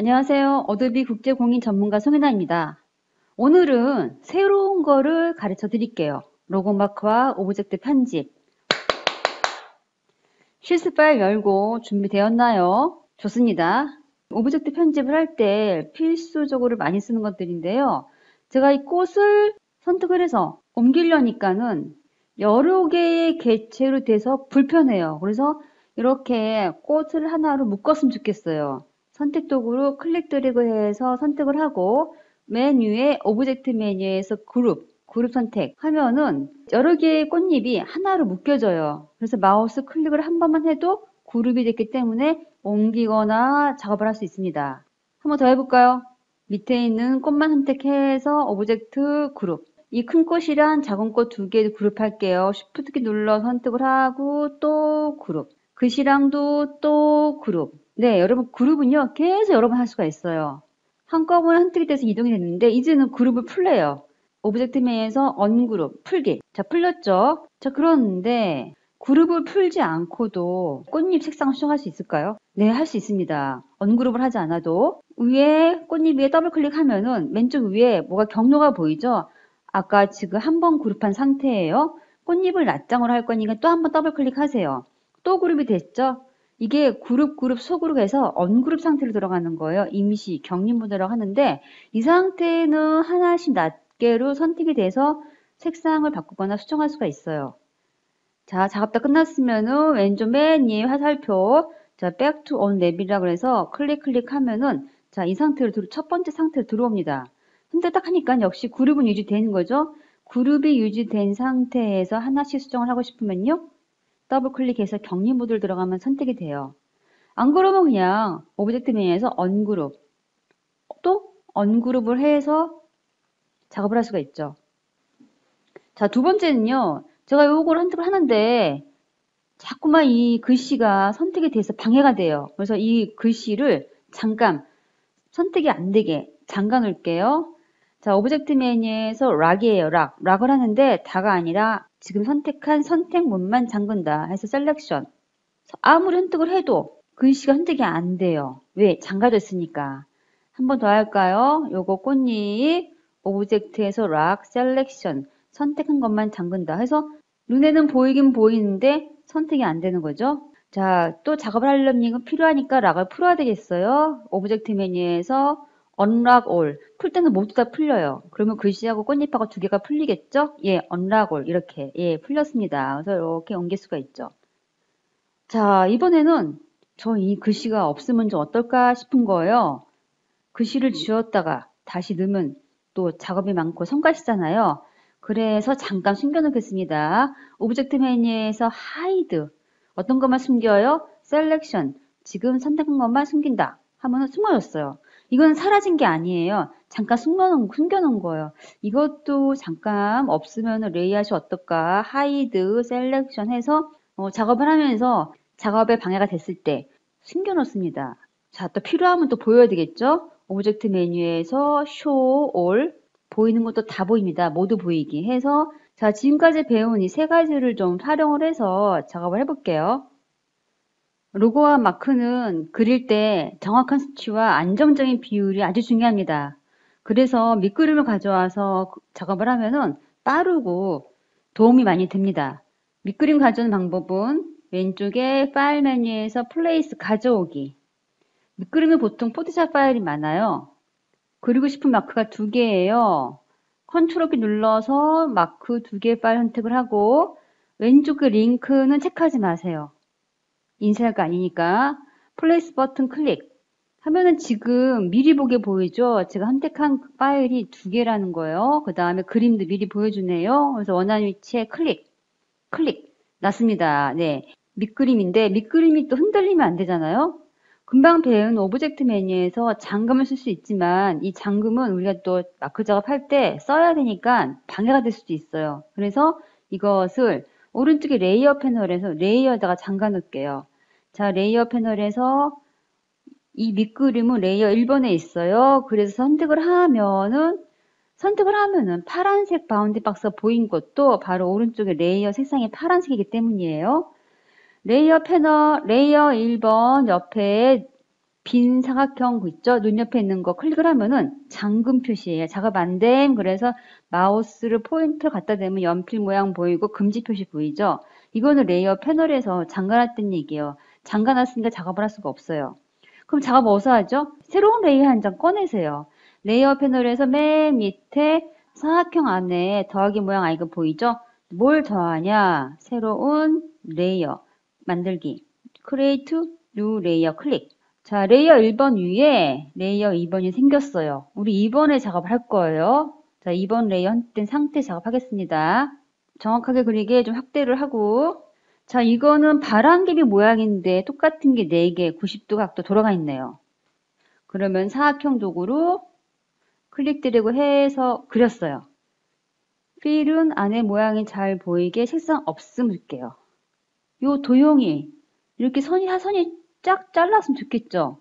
안녕하세요. 어도비 국제공인 전문가 송혜나입니다. 오늘은 새로운 거를 가르쳐 드릴게요. 로고마크와 오브젝트 편집. 실습 파일 열고 준비되었나요? 좋습니다. 오브젝트 편집을 할 때 필수적으로 많이 쓰는 것들인데요. 제가 이 꽃을 선택을 해서 옮기려니까는 여러 개의 객체로 돼서 불편해요. 그래서 이렇게 꽃을 하나로 묶었으면 좋겠어요. 선택 도구로 클릭 드래그 해서 선택을 하고 맨 위에 오브젝트 메뉴에서 그룹 선택하면은 여러 개의 꽃잎이 하나로 묶여져요. 그래서 마우스 클릭을 한 번만 해도 그룹이 됐기 때문에 옮기거나 작업을 할 수 있습니다. 한번 더 해볼까요? 밑에 있는 꽃만 선택해서 오브젝트 그룹. 이 큰 꽃이랑 작은 꽃 두 개 그룹할게요. Shift 키 눌러 선택을 하고 또 그룹. 글씨랑도 또 그룹. 네, 여러분 그룹은요 계속 여러 번 할 수가 있어요. 한꺼번에 선택이 돼서 이동이 됐는데 이제는 그룹을 풀래요. 오브젝트 메뉴에서 언그룹, 풀기. 자, 풀렸죠? 자, 그런데 그룹을 풀지 않고도 꽃잎 색상을 수정할 수 있을까요? 네, 할 수 있습니다. 언그룹을 하지 않아도 위에 꽃잎 위에 더블 클릭하면은 왼쪽 위에 뭐가 경로가 보이죠? 아까 지금 한 번 그룹한 상태예요. 꽃잎을 낱장으로 할 거니까 또 한 번 더블 클릭하세요. 또 그룹이 됐죠? 이게 그룹 소그룹 해서 언그룹 상태로 들어가는 거예요. 임시 격리 모드라고 하는데 이 상태는 하나씩 낱개로 선택이 돼서 색상을 바꾸거나 수정할 수가 있어요. 자, 작업 다 끝났으면은 왼쪽 맨 위에 화살표, 자, back to on 랩이라고 해서 클릭하면은 자, 이 상태로 첫 번째 상태로 들어옵니다. 근데 딱 하니까 역시 그룹은 유지되는 거죠. 그룹이 유지된 상태에서 하나씩 수정을 하고 싶으면요. 더블 클릭해서 격리 모드를 들어가면 선택이 돼요. 안 그러면 그냥 오브젝트 메뉴에서 언그룹, 또 언그룹을 해서 작업을 할 수가 있죠. 자, 두 번째는요. 제가 요거를 선택을 하는데 자꾸만 이 글씨가 선택이 돼서 방해가 돼요. 그래서 이 글씨를 잠깐 선택이 안 되게 잠가 놓을게요. 자, 오브젝트 메뉴에서 락이에요. 락을 하는데 다가 아니라 지금 선택한 선택문만 잠근다 해서 셀렉션. 아무리 선택을 해도 글씨가 선택이 안 돼요. 왜? 잠가져 있으니까. 한 번 더 할까요? 요거 꽃잎 오브젝트에서 락 셀렉션 선택한 것만 잠근다 해서 눈에는 보이긴 보이는데 선택이 안 되는 거죠. 자, 또 작업을 하려면 이거 필요하니까 락을 풀어야 되겠어요. 오브젝트 메뉴에서 unlock all 풀 때는 모두 다 풀려요. 그러면 글씨하고 꽃잎하고 두 개가 풀리겠죠? 예, unlock all 이렇게 예 풀렸습니다. 그래서 이렇게 옮길 수가 있죠. 자, 이번에는 저 이 글씨가 없으면 좀 어떨까 싶은 거예요. 글씨를 지웠다가 다시 넣으면 또 작업이 많고 성가시잖아요. 그래서 잠깐 숨겨놓겠습니다. 오브젝트 메뉴에서 hide 어떤 것만 숨겨요? selection 지금 선택한 것만 숨긴다 하면은 숨어졌어요. 이건 사라진 게 아니에요. 잠깐 숨겨놓은 거예요. 이것도 잠깐 없으면 레이아웃이 어떨까? hide selection 해서 작업을 하면서 작업에 방해가 됐을 때 숨겨놓습니다. 자, 또 필요하면 또 보여야 되겠죠? 오브젝트 메뉴에서 show all 보이는 것도 다 보입니다. 모두 보이기 해서 자, 지금까지 배운 이 세 가지를 좀 활용을 해서 작업을 해볼게요. 로고와 마크는 그릴 때 정확한 수치와 안정적인 비율이 아주 중요합니다. 그래서 밑그림을 가져와서 작업을 하면은 빠르고 도움이 많이 됩니다. 밑그림 가져오는 방법은 왼쪽에 파일 메뉴에서 플레이스 가져오기. 밑그림은 보통 포토샵 파일이 많아요. 그리고 싶은 마크가 두 개예요. 컨트롤 키 눌러서 마크 두 개 파일 선택을 하고 왼쪽 그 링크는 체크하지 마세요. 인쇄할 거 아니니까 플레이스 버튼 클릭 하면은 지금 미리 보게 보이죠? 제가 선택한 파일이 두 개라는 거예요. 그 다음에 그림도 미리 보여주네요. 그래서 원하는 위치에 클릭 났습니다. 네, 밑그림인데 밑그림이 또 흔들리면 안 되잖아요. 금방 배운 오브젝트 메뉴에서 잠금을 쓸 수 있지만 이 잠금은 우리가 또 마크 작업할 때 써야 되니까 방해가 될 수도 있어요. 그래서 이것을 오른쪽에 레이어 패널에서 레이어에다가 잠가 놓을게요. 자, 레이어 패널에서 이 밑그림은 레이어 1번에 있어요. 그래서 선택을 하면은 파란색 바운드 박스가 보인 것도 바로 오른쪽에 레이어 색상이 파란색이기 때문이에요. 레이어 패널, 레이어 1번 옆에 빈 사각형 있죠? 눈 옆에 있는 거 클릭을 하면은 잠금 표시예요. 작업 안 됨. 그래서 마우스를 포인트를 갖다 대면 연필 모양 보이고 금지 표시 보이죠? 이거는 레이어 패널에서 잠가놨던 얘기예요. 잠가놨으니까 작업을 할 수가 없어요. 그럼 작업 어디서 하죠? 새로운 레이어 한 장 꺼내세요. 레이어 패널에서 맨 밑에 사각형 안에 더하기 모양 아이콘 보이죠? 뭘 더하냐? 새로운 레이어 만들기. Create New Layer 클릭. 자, 레이어 1번 위에 레이어 2번이 생겼어요. 우리 2번에 작업을 할 거예요. 자, 2번 레이어 된 상태 작업하겠습니다. 정확하게 그리게 좀 확대를 하고. 자, 이거는 바람개비 모양인데 똑같은 게 4개 90도 각도 돌아가 있네요. 그러면 사각형 도구로 클릭 드래그 해서 그렸어요. 필은 안에 모양이 잘 보이게 색상 없음 줄게요. 요 도형이 이렇게 사선이 쫙 잘랐으면 좋겠죠.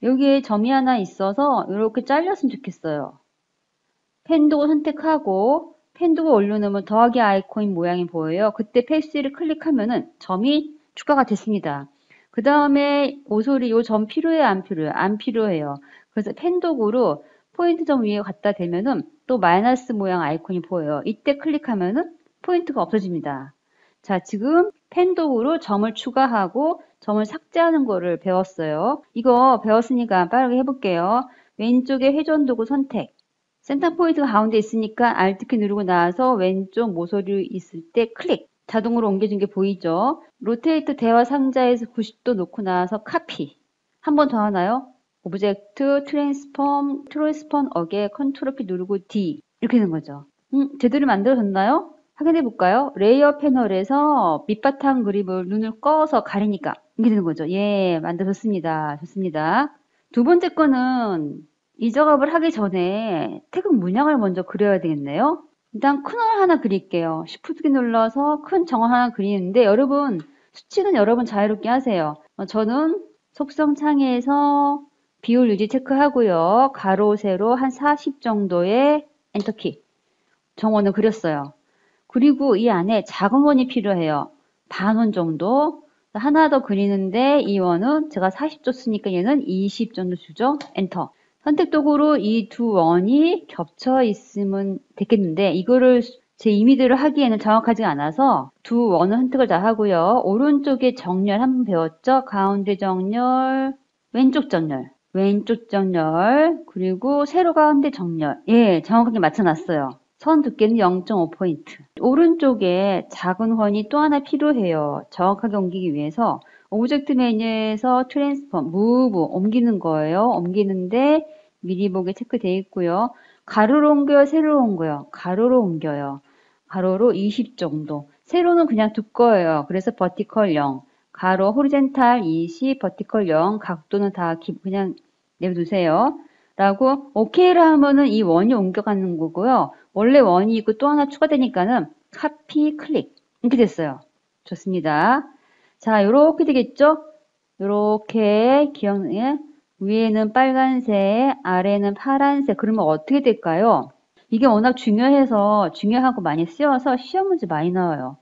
여기에 점이 하나 있어서 이렇게 잘렸으면 좋겠어요. 펜도구 선택하고 펜도구 올려놓으면 더하기 아이콘 모양이 보여요. 그때 패스를 클릭하면은 점이 추가가 됐습니다. 그 다음에 모서리 요 점 필요해요? 안 필요해요? 안 필요해요. 그래서 펜도구로 포인트 점 위에 갖다 대면은 또 마이너스 모양 아이콘이 보여요. 이때 클릭하면은 포인트가 없어집니다. 자, 지금 펜도구로 점을 추가하고 점을 삭제하는 거를 배웠어요. 이거 배웠으니까 빠르게 해볼게요. 왼쪽에 회전도구 선택. 센터 포인트가 가운데 있으니까 Alt키 누르고 나서 왼쪽 모서리 있을 때 클릭. 자동으로 옮겨진 게 보이죠? 로테이트 대화 상자에서 90도 놓고 나서 카피. 한 번 더 하나요? 오브젝트, 트랜스폼 어게 컨트롤 키 누르고 D. 이렇게 되는 거죠. 제대로 만들어졌나요? 확인해 볼까요? 레이어 패널에서 밑바탕 그림을 눈을 꺼서 가리니까 이게 되는 거죠. 예, 만들어졌습니다. 좋습니다. 두 번째 거는 이 작업을 하기 전에 태극 문양을 먼저 그려야 되겠네요. 일단 큰 원 하나 그릴게요. Shift 눌러서 큰 정원 하나 그리는데 여러분 수치는 여러분 자유롭게 하세요. 저는 속성 창에서 비율 유지 체크하고요. 가로 세로 한 40 정도의 엔터키 정원을 그렸어요. 그리고 이 안에 작은 원이 필요해요. 반원 정도. 하나 더 그리는데 이 원은 제가 40 줬으니까 얘는 20 정도 주죠. 엔터. 선택 도구로 이 두 원이 겹쳐 있으면 됐겠는데 이거를 제 임의대로 하기에는 정확하지 않아서 두 원을 선택을 다 하고요. 오른쪽에 정렬 한번 배웠죠? 가운데 정렬, 왼쪽 정렬, 왼쪽 정렬, 그리고 세로 가운데 정렬. 예, 정확하게 맞춰놨어요. 선 두께는 0.5포인트. 오른쪽에 작은 원이 또 하나 필요해요. 정확하게 옮기기 위해서 오브젝트 메뉴에서 트랜스폼, 무브 옮기는 거예요. 옮기는데 미리 보기 체크되어 있고요. 가로로 옮겨요, 세로로 옮겨요. 가로로 옮겨요. 가로로 20 정도. 세로는 그냥 두꺼워요. 그래서 버티컬 0. 가로 호리젠탈 20, 버티컬 0. 각도는 다 그냥 내려두세요. 라고 오케이를 하면은 이 원이 옮겨가는 거고요. 원래 원이 있고 또 하나 추가되니까는 카피 클릭 이렇게 됐어요. 좋습니다. 자, 요렇게 되겠죠? 요렇게 기억나요? 위에는 빨간색, 아래는 파란색. 그러면 어떻게 될까요? 이게 워낙 중요하고 많이 쓰여서 시험 문제 많이 나와요.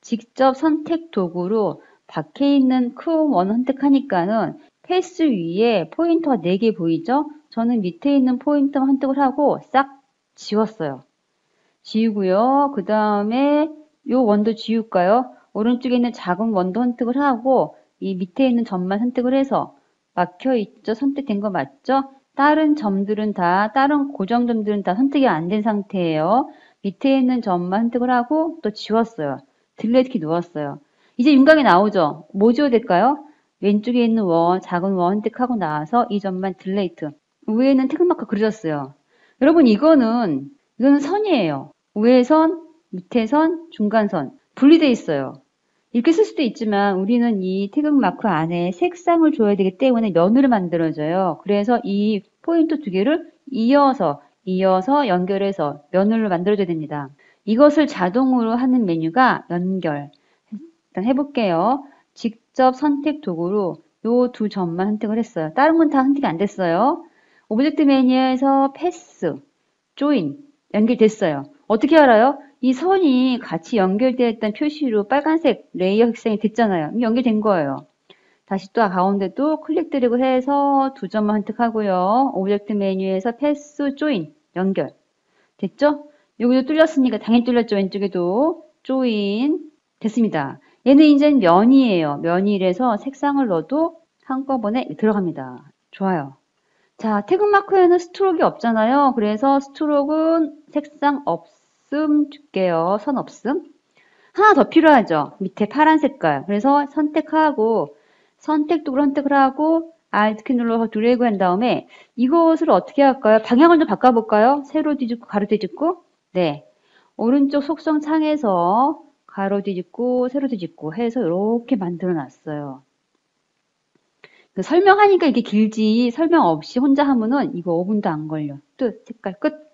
직접 선택 도구로 밖에 있는 큰 원 선택하니까는 패스 위에 포인터가 4개 보이죠? 저는 밑에 있는 포인터만 선택을 하고 싹 지웠어요. 지우고요. 그 다음에 요 원도 지울까요? 오른쪽에 있는 작은 원도 선택을 하고 이 밑에 있는 점만 선택을 해서 막혀있죠? 선택된 거 맞죠? 다른 고정점들은 다 선택이 안 된 상태예요. 밑에 있는 점만 선택을 하고 또 지웠어요. 딜레이트 키 누웠어요. 이제 윤곽이 나오죠? 뭐 지워야 될까요? 왼쪽에 있는 작은 원 선택하고 나서 이 점만 딜레이트. 위에는 태극마크 그려졌어요. 여러분 이거는 선이에요. 위에 선, 밑에 선, 중간 선 분리되어 있어요. 이렇게 쓸 수도 있지만 우리는 이 태극마크 안에 색상을 줘야 되기 때문에 면으로 만들어져요. 그래서 이 포인트 두 개를 이어서 연결해서 면으로 만들어줘야 됩니다. 이것을 자동으로 하는 메뉴가 연결. 일단 해볼게요. 직접 선택 도구로 요 두 점만 선택을 했어요. 다른 건 다 선택이 안 됐어요. 오브젝트 메뉴에서 패스, 조인 연결됐어요. 어떻게 알아요? 이 선이 같이 연결되어 있다는 표시로 빨간색 레이어 색상이 됐잖아요. 연결된 거예요. 다시 또 가운데도 클릭 드래그 해서 두 점만 선택하고요. 오브젝트 메뉴에서 패스 조인 연결. 됐죠? 여기도 뚫렸으니까 당연히 뚫렸죠. 왼쪽에도 조인 됐습니다. 얘는 이제 면이에요. 면이라서 색상을 넣어도 한꺼번에 들어갑니다. 좋아요. 자, 태그마크에는 스트로크가 없잖아요. 그래서 스트로크는 색상 없음 줄게요. 선 없음. 하나 더 필요하죠. 밑에 파란 색깔. 그래서 선택하고 선택 도구를 선택을 하고 Alt 키 눌러서 드래그 한 다음에 이것을 어떻게 할까요? 방향을 좀 바꿔볼까요? 세로 뒤집고 가로 뒤집고 네. 오른쪽 속성 창에서 가로 뒤집고 세로 뒤집고 해서 이렇게 만들어 놨어요. 설명하니까 이게 길지 설명 없이 혼자 하면은 이거 5분도 안 걸려. 뜻, 색깔 끝.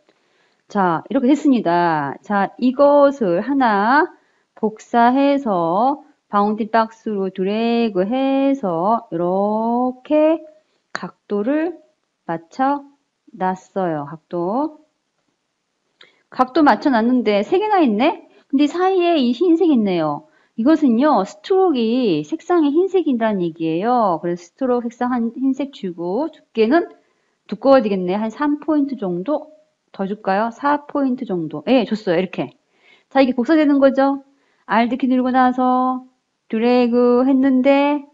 자, 이렇게 됐습니다. 자, 이것을 하나 복사해서 바운딩 박스로 드래그 해서 이렇게 각도를 맞춰 놨어요. 각도 맞춰 놨는데 3개나 있네? 근데 사이에 이 흰색 있네요. 이것은요, 스트로크이 색상이 흰색이라는 얘기예요. 그래서 스트로크 색상 흰색 주고 두께는 두꺼워지겠네. 한 3포인트 정도 더 줄까요? 4포인트 정도. 예, 줬어요. 이렇게. 자, 이게 복사되는 거죠? Alt키 누르고 나서 드래그 했는데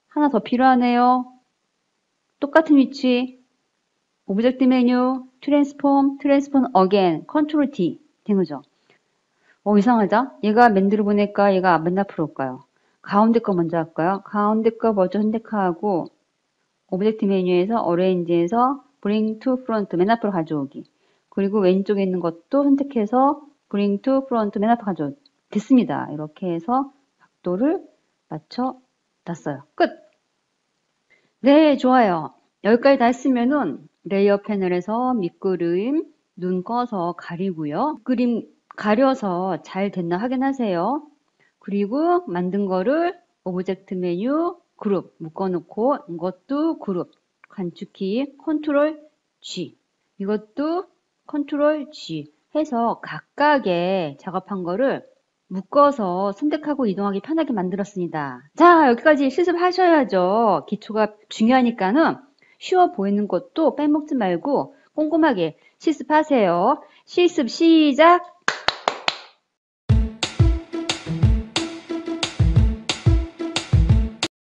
하나 더 필요하네요. 똑같은 위치. 오브젝트 메뉴, 트랜스폼 어게인, 컨트롤 T 된 거죠. 이상하다. 얘가 맨들어 보낼까? 얘가 맨 앞으로 올까요? 가운데 거 먼저 할까요? 가운데 거 먼저 선택하고 오브젝트 메뉴에서 어레인지에서 Bring to Front 맨 앞으로 가져오기. 그리고 왼쪽에 있는 것도 선택해서 Bring to Front 맨 앞으로 가져오기. 됐습니다. 이렇게 해서 각도를 맞춰 놨어요. 끝! 네, 좋아요. 여기까지 다 했으면은 레이어 패널에서 밑그림 눈 꺼서 가리고요. 그림 가려서 잘 됐나 확인하세요. 그리고 만든 거를 오브젝트 메뉴 그룹 묶어놓고 이것도 그룹 간축키 컨트롤 G 이것도 컨트롤 G 해서 각각의 작업한 거를 묶어서 선택하고 이동하기 편하게 만들었습니다. 자, 여기까지 실습하셔야죠. 기초가 중요하니까는 쉬워 보이는 것도 빼먹지 말고 꼼꼼하게 실습하세요. 실습 시작!